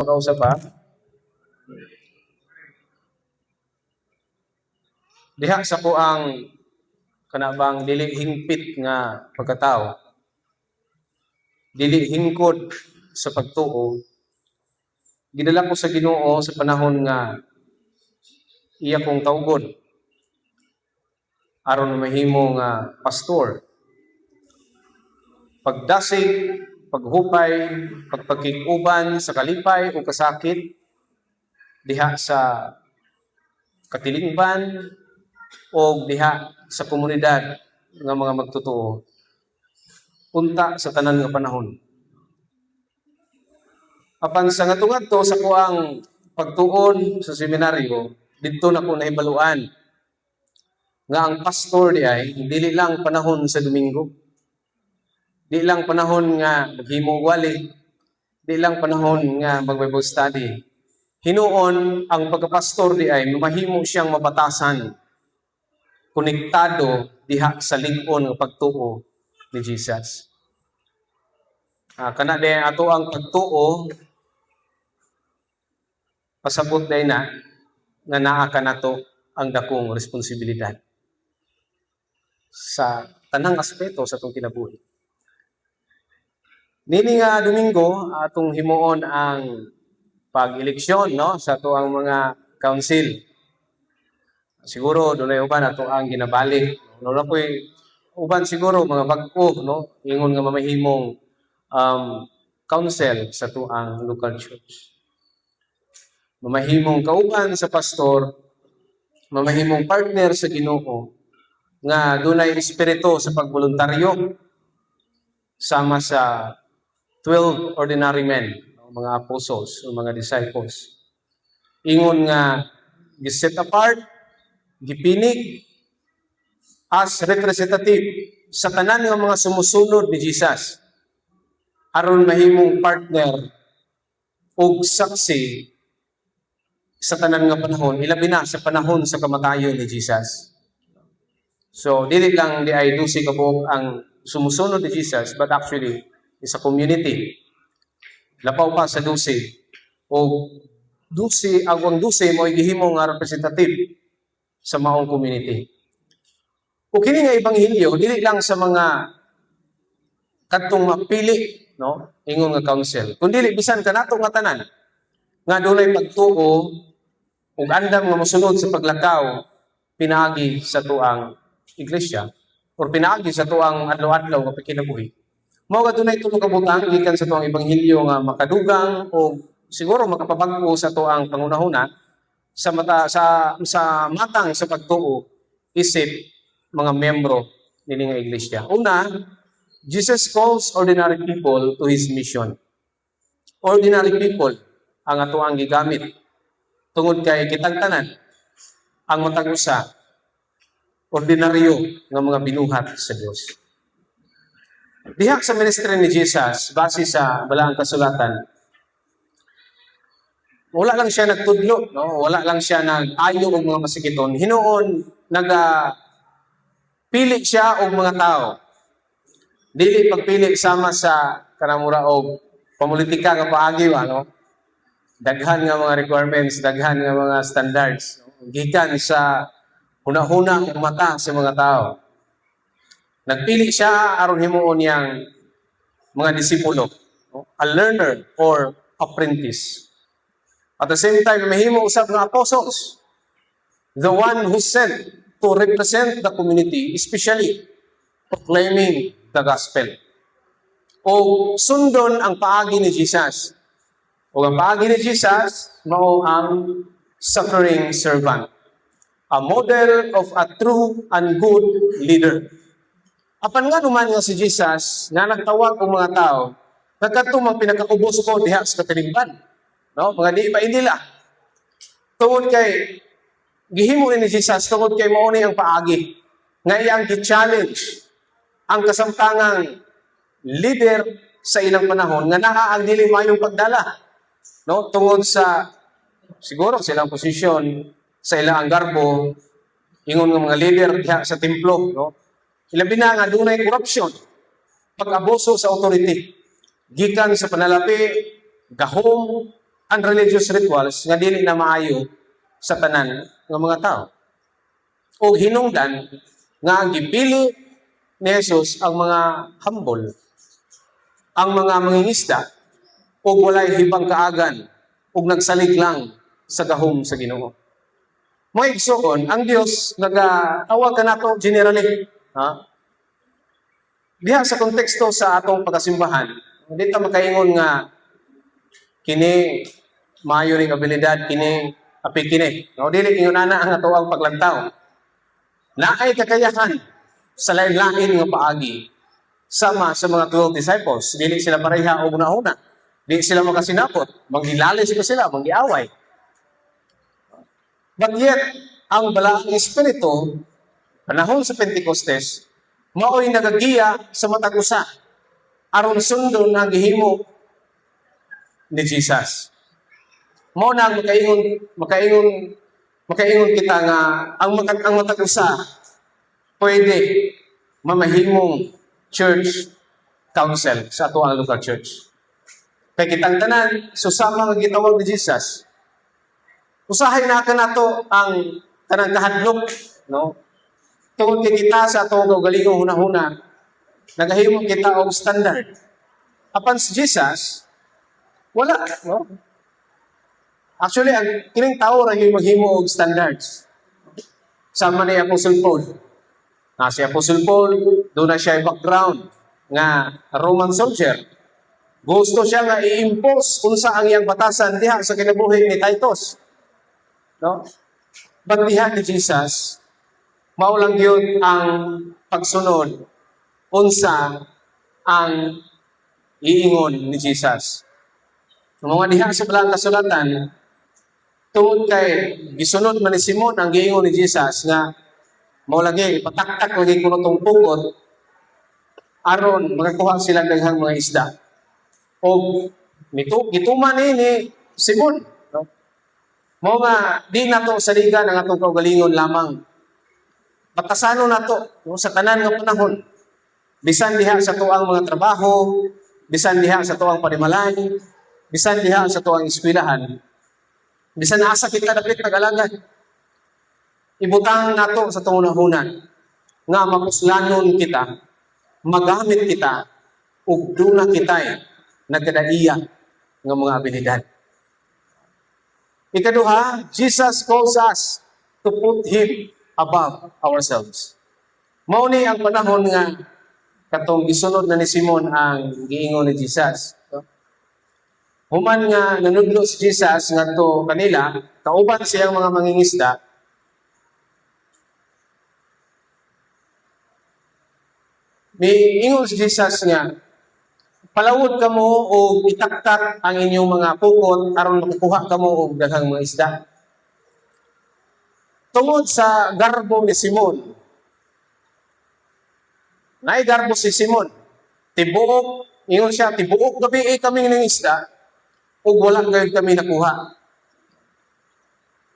Makausap pa. Diha sa ko ang kanabang dili hingpit nga pagkatao. Dili hingkod sa pagtuo. Gidala ko sa Ginoo sa panahon nga iya kong tawgon aron mahimo nga pastor. Pagdasig, paghupay, pagpakig-uban sa kalipay o kasakit diha sa katilingban o diha sa komunidad nga mga magtotoo punta sa tanan nga panahon. Apan sa ngadto sa kuang pagtuon sa seminaryo, didto na ko nahibaluan nga ang pastor di ay dili lang panahon sa Domingo. Di lang panahon nga maghimo wali, di lang panahon nga mag-Bible study. Hinuon ang pagkapastor di ay mahimo siyang mabatasan, konektado diha sa lig-on nga pagtuo ni Jesus. Kana di ato ang pagtuo, pasabot day na nga naa ka nato ang dakong responsibilidad sa tanang aspeto sa atong kinabuhi. Nini nga Domingo atong himuon ang pag-eleksyon no sa ato ang mga council. Siguro dunay uban ato ang ginabalik. Wala ko'y uban siguro mga bag-o no ingon nga mamahimong council sa ato ang local church. Mamahimong kauban sa pastor, mamahimong partner sa Ginoo nga dunay espiritu sa pagboluntaryo sama sa 12 ordinary men, mga apostles o mga disciples. Ingon nga giset apart, gipinig as representative sa tanan nga mga sumusunod ni Jesus aron mahimong partner o saksi sa tanan nga panahon, ilabi na sa panahon sa kamatayon ni Jesus. So, dili lang di ay 12 ka buok ang sumusunod ni Jesus, but actually, is a community. Lapaw pa sa 12. O 12, ang 12 mo ay gihimo nga representative sa maong community. O kini nga ebanghelyo, dili lang sa mga kadtong mapili, no? Ingon nga council. Kundi bisan kanato nga tanan nga dunay pagtuo ug andam nga mosunod sa paglakaw pinaagi sa tuang iglesia or pinaagi sa tuang adlaw-adlaw nga kinabuhi. Mao nga dunay tulo ka butang gikan sa tuang ebanghelyo nga makadugang o siguro makapabag-o sa tuang pangunahuna sa matang sa pagtuo isip mga membro nini nga iglesia. Una, Jesus calls ordinary people to His mission. Ordinary people ang ato ang gigamit tungod kay kitang tanan ang matag usa ordinaryo nga mga binuhat sa Dios. Diha sa ministry ni Jesus, base sa balaang kasulatan, wala lang siya nagtudlo, no? Wala lang siya nag-ayo og mga masigiton. Hinuon pili siya og mga tao. Dili pagpili sama sa kanamura og pamulitika nga paagi no? Daghan nga mga requirements, daghan nga mga standards, no? Gikan sa hunahuna ug mata sa mga tao. Nagpili siya aron himuon niyang mga disipulo, no? A learner or apprentice. At the same time, mahimo usab nga apostles, the one who sent to represent the community, especially proclaiming the gospel. O sundon ang paagi ni Jesus. O ang paagi ni Jesus, mao ang suffering servant. A model of a true and good leader. Apan nga naman nga si Jesus, nga nagtawag ang mga tao, nagkatong mga pinakaubos ko diha sa katilingban. No? Mga di pa inila. Tungod kay, gihimo ni Jesus, tungod kay mauni ang paagi. Nga iyang gi-challenge ang kasamtangang leader sa ilang panahon, nga naa ang dili mayong pagdala. No? Tungod sa, siguro silang posisyon, sa ilang garbo, ingon ng mga leader diha sa templo, no? Ilabi na nga dunay corruption, pag-abuso sa authority, gikan sa panalapi, gahom, ang religious rituals nga dili na maayo sa tanan ng mga tao. O hinungdan nga ang gipili ni Jesus ang mga humble, ang mga mangingisda, o walay hibang kaagan, o nagsalig lang sa gahom sa Ginoo. Mga igsoon, ang Dios nag-tawag ka nato generally. Diha sa konteksto sa atong pagkasimbahan, hindi ta makaingon nga kini maayo ning abilidad, kini api kini. No, dili ingon ana ang ato ang paglantaw. Naay kakayahan sa lain-lain nga paagi sama sa mga 12 disciples. Dili sila pareha og una-una. Dili sila makasinapot, manghilalis pa sila, manggiaway. But yet, ang balaang espiritu panahon sa Pentecostes mao'y nagagiya sa matag usa aron sundon ang gihimo ni Jesus. Mao na makaingon kita nga ang matag usa pwede mamahimong church council sa ato ang local church. Kay kitang tanan susama nga gitawag ni Jesus. Usahay na nato ang tanang kahadlok, no? Tungod kay kita sa atong kaugalingong hunahuna, nagahimo kita og standard. Apan si Jesus, wala, no? Actually, ang kining tao ra yung maghimo og standards. Sama ni Apostle Paul. Si Apostle Paul, doon na siya background nga Roman soldier. Gusto siya nga i-impose unsa ang iyang batasan diha sa kinabuhi ni Titus. No? But diha ni Jesus, maulang yun ang pagsunod unsa ang iingon ni Jesus. Mga diha sa balang kasulatan, tungod kay gisunod man ni Simon ang giingon ni Jesus nga mao lagi ipataktak lagi kuno tong pukot aron makakuha sila daghang mga isda. O gituman ni Simon, no? Mao nga di nato saligan ang atong kaugalingon lamang. Batasano nato no, sa tanan nga panahon. Bisan diha sa tuang mga trabaho, bisan diha sa tuang panimalay, bisan diha sa tuang eskwelahan, bisan asa kita dapat nag-alagad. Ibutang nato sa tungunahunan nga mapuslanon kita, magamit kita, ug duna kitay nagkadaiya nga mga abilidad. Ikaduha, Jesus calls us to put Him above ourselves. Mao ni ang panahon nga katong gisunod na ni Simon ang giingon ni Jesus. Human nga nanudlo si Jesus ngadto kanila, kauban siyang mga mangingisda. Miingon si Jesus nga, palawod kamo o itaktak ang inyong mga pukot aron makukuha kamo og daghang mga isda. Tungod sa garbo ni Simon, naay garbo si Simon, tibuok, ingon siya, tibuok gabi kami ng isda, ug wala gayud kami nakuha.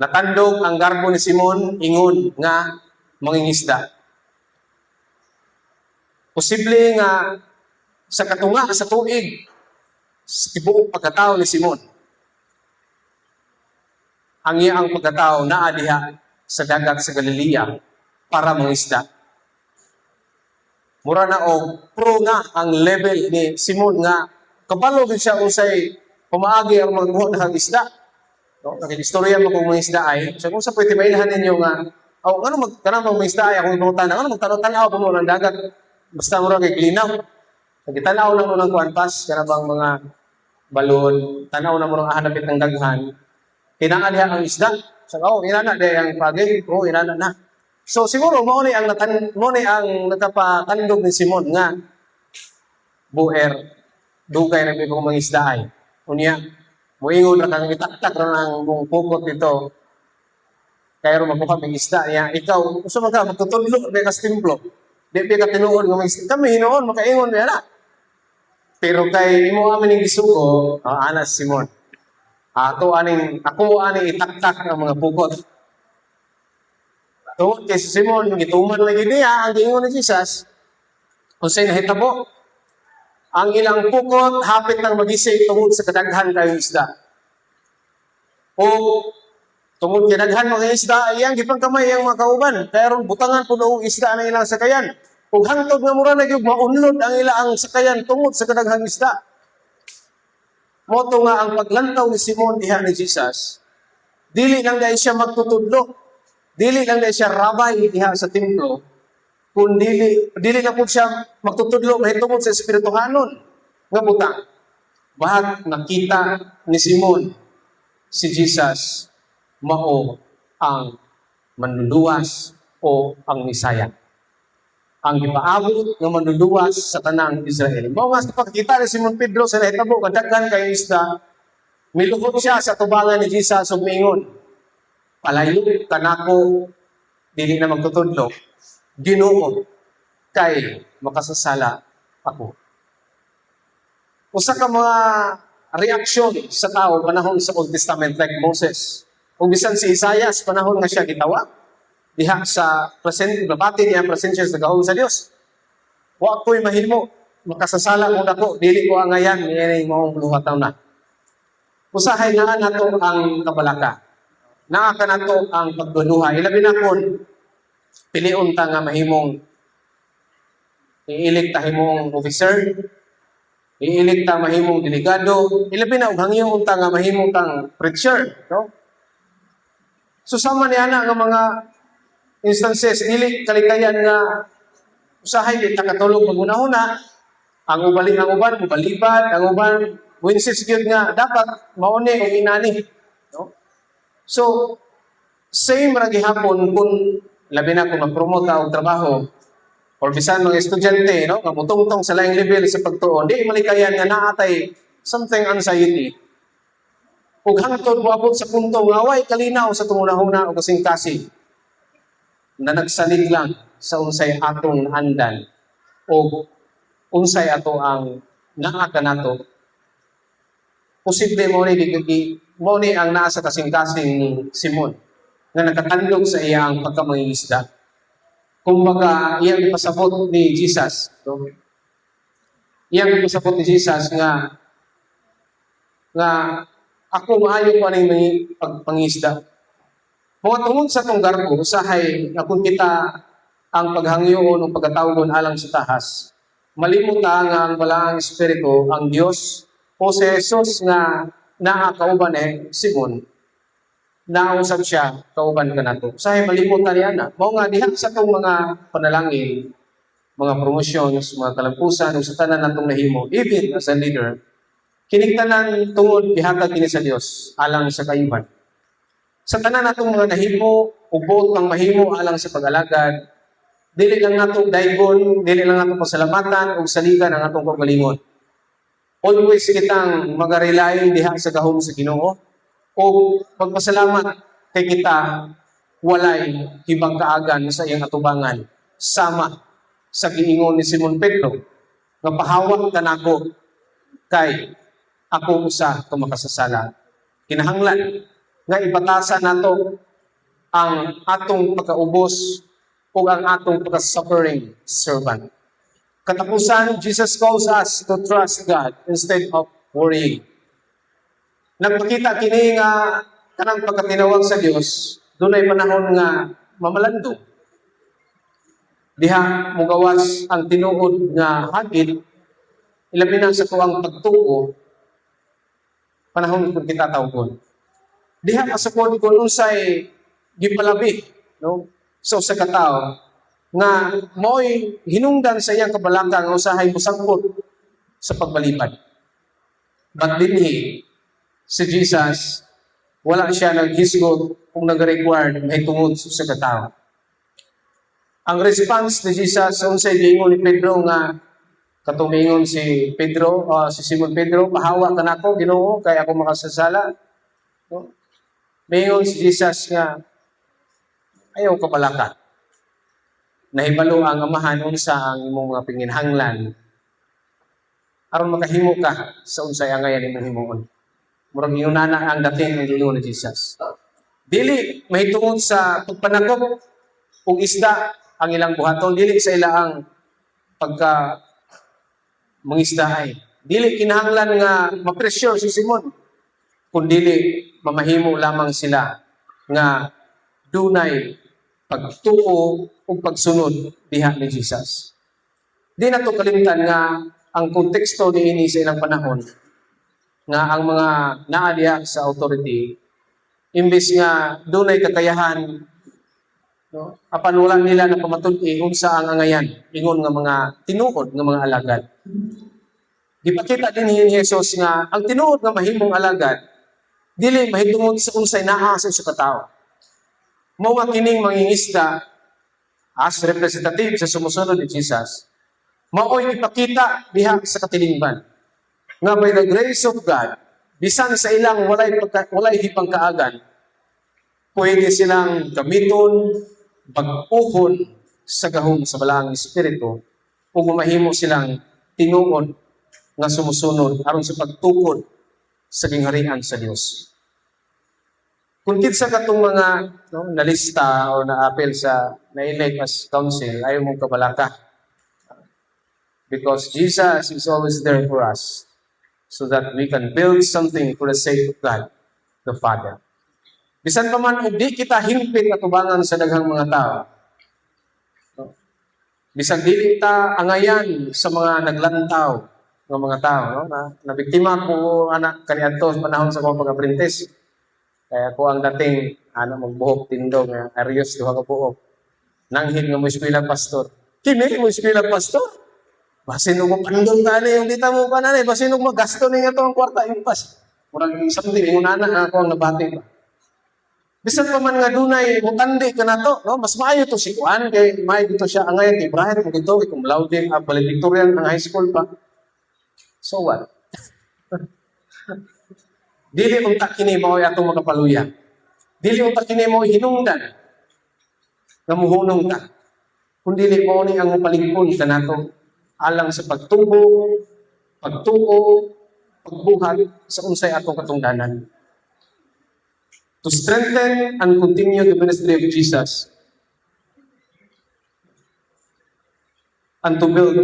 Natandog ang garbo ni Simon, ingon nga mangingisda. Posible nga sa katunga sa tuig, sa tibuok pagkatao ni Simon, ang iyang pagkatao naa diha sa dagat sa Galilea para mangisda. Mura na og pro na ang level ni Simon nga kabalo gid siya usay pumaagi ang magkuha ng isda. No, nakikistorya mo kung mangisda ay, so kung sa pwede mailahan ninyo nga, ano magtanong mangisda ay akong ipangutan, ano magtanong-tanaw pa mo ng dagat, basta mura kay klinaw. Nagitanaw lang mo ng kuanpas, kana bang mga balon, tanaw na mo ng hanapit ng daghan, tinangan niya ang isda. So, inana day ang pagi, inana na. So siguro mo ni ang nakapatandog ni Simon nga buer dugay na bigong mangisda ay. Unya, moingon ra kang itaktak ra nang mong pukot dito. Kaya ro magbuka ng isda niya, ikaw usa man ka magtutudlo kay kas templo. Di ka tinuod nga mangisda. Kami hinoon makaingon niya na. Pero kay imo amin ning gisugo, anas Simon. Ako aning itaktak ang mga pukot. Tungod kay si Simon, gituman lagi niya ang giingon ni Jesus. Unsay nahitabo? Ang ilang pukot hapit nang magising tungod sa kadaghan kayong isda. O tungod kinaghan mga isda, iyang gipangkamay iyang mga kauban. Kaya ron butangan po noong isda na ilang sakayan. Ug hangtod nga mura na gyud maunlod ang ilang sakayan tungod sa kadaghang isda. Moto nga ang paglantaw ni Simon diha ni Jesus, dili lang dahil siya magtutudlo, dili lang dahil siya rabay diha sa templo, kung dili na po siya magtutudlo mahitungod sa espirituhanon nga butang. Bahag nakita ni Simon si Jesus mao ang manluluwas o ang Misaya. Ang gipaabot nga manluluwas sa tanang Israel. Mao nga sa pagkita ni Simon Pedro sa nahitabo nga daghan kay isda, miluhod siya sa tubangan ni Jesus ug miingon, "Palayo kanako dili na magtutudlo, Ginoo, kay makasasala ako." Usa ka mga reaksyon sa tao panahon sa Old Testament like Moses. Kung bisan si Isaias panahon nga siya gitawa diha sa nabati niya ang presensya sa gahom sa Dios. Wa ko'y mahimo, makasasala mo nako, dili ko angayan niini maong luhataw na. Usahay naa nato ang kabalaka. Naa ka nato ang pagduduha. Ilabi na kon piliun ta nga mahimong iilik ta himong officer, iilik ta mahimong delegado, ilabi na og hangyon ta nga mahimong kang preacher, no? So sama niya na nga mga instances, dili kalikayan nga usahay di takatulog magunahuna, ang uban mubalibad, ang uban winsis gyud nga dapat mauni o inani, no? So same ra gihapon kung labi na kung mag-promote ka og trabaho or bisan mga estudyante, no, nga mutungtong sa laing level sa pagtuon, di malikayan nga naatay something anxiety. Ug hangtod moabot sa punto nga way kalinaw sa tungunahuna o kasing-kasing na nagsalig lang sa unsay atong andan o unsay ato ang naa kanato. Posible mo ni ang naa sa kasing-kasing ni Simon nga nakatandog sa iyang pagkamangingisda. Kumbaga, iyang ipasabot ni Jesus. No? Iyang ipasabot ni Jesus nga ako maayo ko aning pagpangisda. Mga tungod sa itong garbo, usahay na kung kita ang paghangyoon o pagkatawgon alang sa tahas, malimutan nga ang balaang espiritu, ang Diyos, o si Jesus nga naakauban Simon, nausap siya, kauban ka na to. Usahay malimutan niya na. Mao nga diha sa itong mga panalangin, mga promotions, mga kalampusan, o sa tanan natong nahimo, even as a leader, kiniktanan tungod gihatag kini sa Dios alang sa kayuhan. Sa tanan natong mga nahimo, ubot ang mahimo alang sa pag-alagad, dili lang natong daygon, dili lang natong pasalamatan o saligan ang atong kagalingon. Always kitang mag-rely diha sa gahom sa Ginoo o pagpasalamat kay kita walay hibang kaagan sa iyang atubangan sama sa giingon ni Simon Pedro nga pahawak kanako kay ako usa ka makasasala. Kinahanglan nga ibatasan nato ang atong pagkaubos o ang atong pagka-suffering servant. Katapusan, Jesus calls us to trust God instead of worrying. Nagpakita kini nga kanang pagkatinawag sa Dios, dunay panahon nga mamalando. Diha mugawas ang tinuod nga hagit, ilabi na sa tuwang pagtuo, panahon kung kita tawgon. Diha masukod kung unsay gipalabi, no? So sa katao nga mo'y hinungdan sa iyang kabalaka nga usahay musangkot sa pagbalipad. But dinhi si Jesus wala siya naghisgot kung nag-required may tungod sa katao. Ang response ni Jesus sa unsay giingon ni Pedro nga katumingon si Pedro, si Simon Pedro, pahawa ka nako Ginoo kay ako makasasala. No? Mingon si Jesus nga ayaw ka palaka. Nahibalo ang amahan unsa ang imong mga pinginhanglan aron makahimo ka sa unsay angayan imong himuon. Murag yunana ang dating ng giingon ni Jesus. Dili mahitungod sa pagpanakop og isda ang ilang buhaton, dili sa ilaang pagka mangisda ay. Dili kinahanglan nga ma-pressure si Simon, kung dili mamahimo lamang sila nga dunay pagtuo o pagsunod diha ni Jesus. Di na to kalimtan nga ang konteksto niini sa ilang panahon nga ang mga naa diha sa authority imbes nga dunay kakayahan, no, apan wala nila na pamatud-i unsa ang angayan ingon nga mga tinuod nga mga alagad. Gipakita din ni Jesus nga ang tinuod nga mahimong alagad dili mahitungod sa unsay naa sa usa ka tawo. Mao nga kining mangingisda as representative sa sumusunod ni Jesus, mao'y ipakita diha sa katilingban nga by the grace of God, bisan sa ilang walay hipangkaagan, pwede silang gamiton, pag-uhon sa gahom sa balaang espiritu o mahimo silang tinuod nga sumusunod aron sa pagtukod sa kingharian sa Dios. Kung kinsa katong mga nalista o na-apel sa na-elect as council, ayaw mong kabalaka. Because Jesus is always there for us so that we can build something for the sake of God, the Father. Bisan pa man, di kita hingpit na tubangan sa daghang mga tao. Bisan dili ta angayan sa mga naglantaw ng mga tao. No? Nabiktima ko anak kaniadto panahon sa mga pag-apprentice. Kaya ko ang dating magbuhok tindog nga Arios duha ka buok. Nanghid nga mo eskwela pastor. Kini mo eskwela pastor. Basin mo pandong tani yung dita mo kanani, basin mo magasto ni nga to ang kwarta impas. Murag something ingon ana ako ang nabati pa. Bisan pa man nga dunay mutandi ka nato, no? Mas maayo to si Juan kay may dito siya angay kay Brian mo dito kay cum laude valedictorian ang high school pa. So what? Dili unta kini mao atong makapaluya. Dili unta kini mao hinungdan nga muhunong ta. Kun dili mao ni ang palingkon kanato alang sa pagtubo, pagtuo, pagbuhat sa unsay atong katungdanan. To strengthen and continue the ministry of Jesus and to build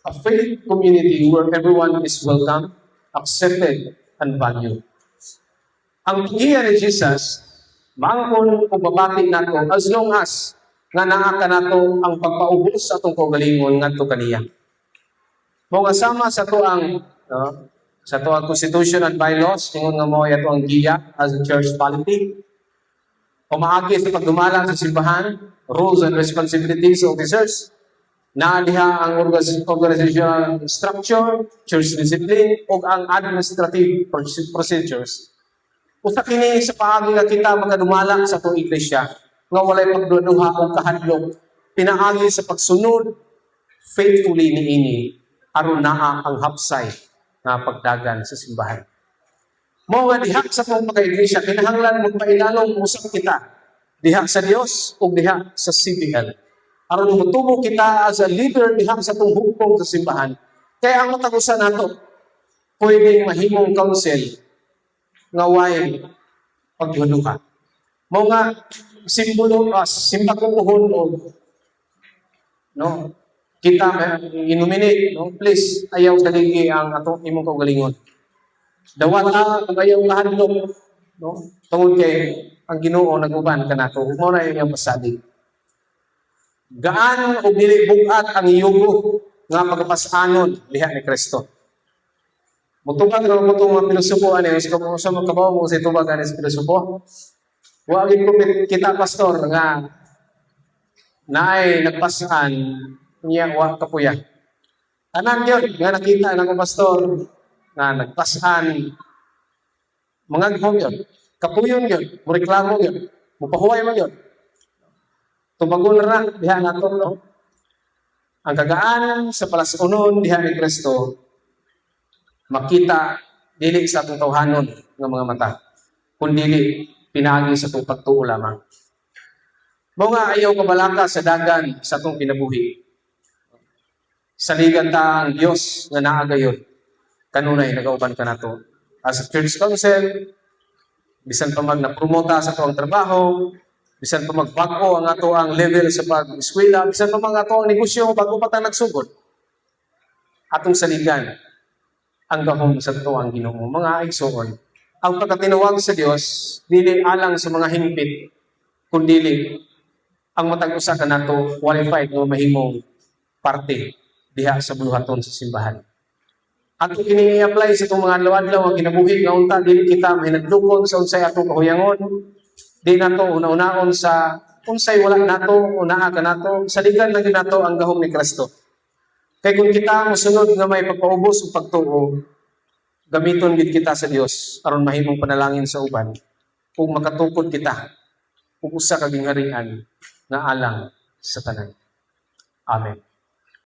a faith community where everyone is welcome, accepted, and valued. Ang tugiya ni Jesus, maangkon o babati nato as long as nga naa ka nato ang pagpaubos sa atong kaugalingon ngadto kaniya. Mao nga sama sa tuang sa tuang constitution and bylaws ingon nga mao ato ang giya as a church polity. Pumaagi sa pagdumala sa simbahan, rules and responsibilities of officers, naa diha ang organizational structure, church discipline, ug ang administrative procedures. Usa kini sa paagi nga kita makadumala sa atong iglesia nga walay pagduduha o kahadlok pinaagi sa pagsunod faithfully niini aron naa ang hapsay nga pagdagan sa simbahan. Mao nga diha sa atong pagka-iglesia kinahanglan magpailalom usab kita diha sa Dios ug diha sa CBL. Aron motubo kita as a leader diha sa atong hukbong sa simbahan. Kaya ang matag usa nato pwedeng mahimong council nga way pagduduha. Mao nga simbolo simba ko puhon o no kita i-nominate no please ayaw saligi ang atong imong kaugalingon. Dawata ug ayaw kahadlok no tungod kay ang Ginoo nag-uban kanato. Mao na iyang pasalig. Gaan o dili bugat ang yugo nga pagpasanon liha ni Kristo. Mutubag nga mga pilosopo ani sa magkabaw mo sa tubag ani sa pilosopo. Wa gyud ko kita pastor nga naay nagpasan niya wa kapuya. Tanan gyud nga nakita ng pastor nga nagpasan mga gihom gyud. Kapuyon gyud, mo reklamo gyud, mo pahuway man gyud. Tumagon ra diha nato no. Ang kagaan sa palasunon diha ni Kristo makita dili sa atong tawhanon nga mga mata, kundi pinaagi sa atong pagtuo lamang. Mao nga ayaw kabalaka sa dagan sa atong kinabuhi. Saligan ta ang Dios nga naa gayon. Kanunay nagauban ka nato. As a church council, bisan pa na-promota sa atong trabaho, bisan pa magbag-o ang ato ang level sa pag-eskwela, bisan pa ato ang negosyo bago pa ta nagsugod. Atong saligan ang gahom sa tuwang Ginoo. Mga igsoon, ang pagkatinuwag sa Dios dili alang sa mga hingpit, kundi ang matag usa ka nato qualified nga mahimong parte diha sa buluhaton sa simbahan. At kini i-apply sa itong mga adlaw-adlaw ang kinabuhi nga unta dili kita mahinadlokon sa unsay atong kahuyangon, di nato una-unaon sa unsay wala nato, unaa ka nato, saligan lang nato ang gahom ni Kristo. Kay kung kita mosunod nga may pagpaubos ug pagtuo, gamiton gid kita sa Dios aron mahimong panalangin sa uban ug makatukod kita ug usa ka gingharian nga alang sa tanan. Amen.